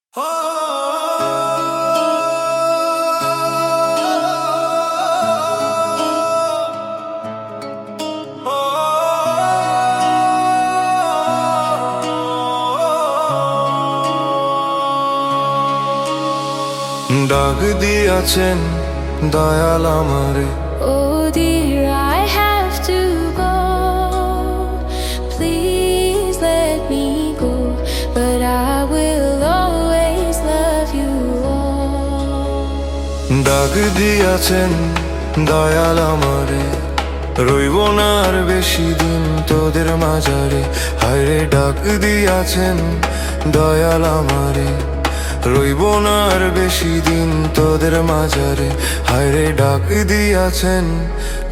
ডাক দিয়াছেন দয়াল আমারে। Oh dear, I have to go. Please let me go, but I will always love you all. ডাক দিয়াছেন দয়াল আমারে, রইব না আর বেশি দিন তোদের মাঝারে। হায়রে ডাক দিয়াছেন দয়াল আমারে, রইব না আর বেশি দিন তোদের মাঝারে। হায়রে ডাক দিয়াছেন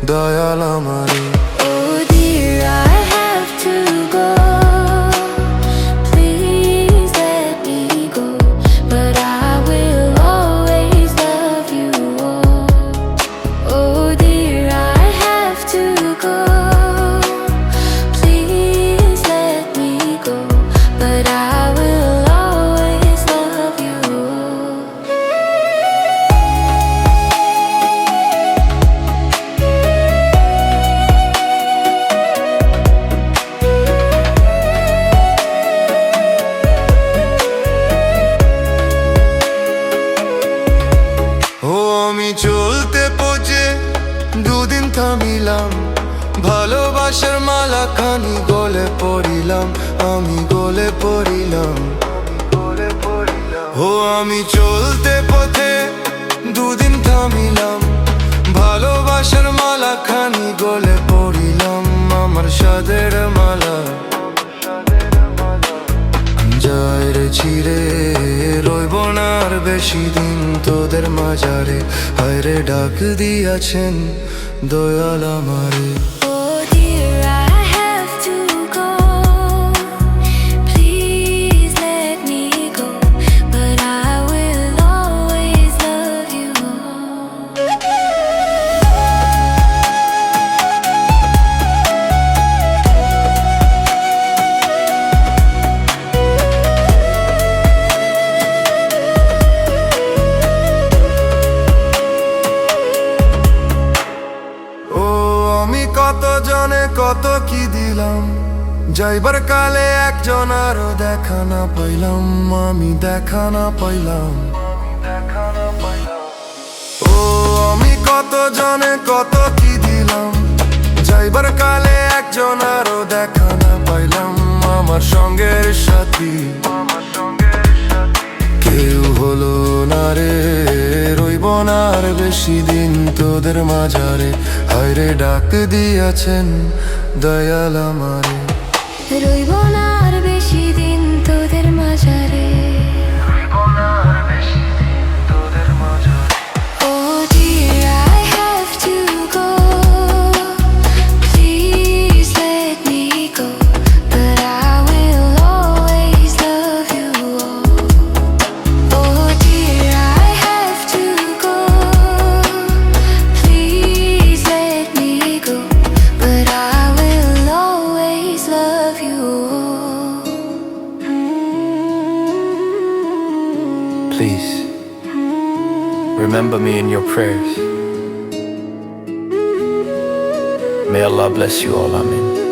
দয়াল আমারে। Oh dear, I have to go. Please let me go, but I will always love you all. Oh dear, I have to go. Please let me go, but I will always love you all. ও আমি চলতে পচে দুদিন থামিলাম, ভালোবাসার মালা খানি গলে পড়িলাম, আমি গলে পড়িলাম। ও আমি চলতে পথে দুদিন থামিলাম, ভালোবাসার মালা খানি গলে পড়িলাম, আমার সাদের মালা যায় রে ছিড়ে। রইব না আর বেশি দিন তোদের মাঝারে। হায়রে ডাক দিয়াছেন দয়াল আমারে। Oh dear, I have to go. Please let me go, but I will always love you all. ও আমি কত জনে কত কি দিলাম, যাইবার কালে একজন আরো দেখা না পাইলাম, আমি দেখা না পাইলাম। ও আমি কত জনে কত কি দিলাম, যাইবার কালে একজন আরো দেখা না পাইলাম, আমার সঙ্গের সাথী কেউ হলো না রে। রইব না আর বেশি দিন তোদের মাঝারে। হায়রে ডাক দিয়াছেন দয়াল আমারে। রইব না আর বেশি দিন তোদের মাঝারে। Oh dear, I have to go. Please let me go, but I will always love you all. Oh dear, I have to go. Please let me go, but I will always love you all. Please, remember me in your prayers. May Allah bless you all. Amen.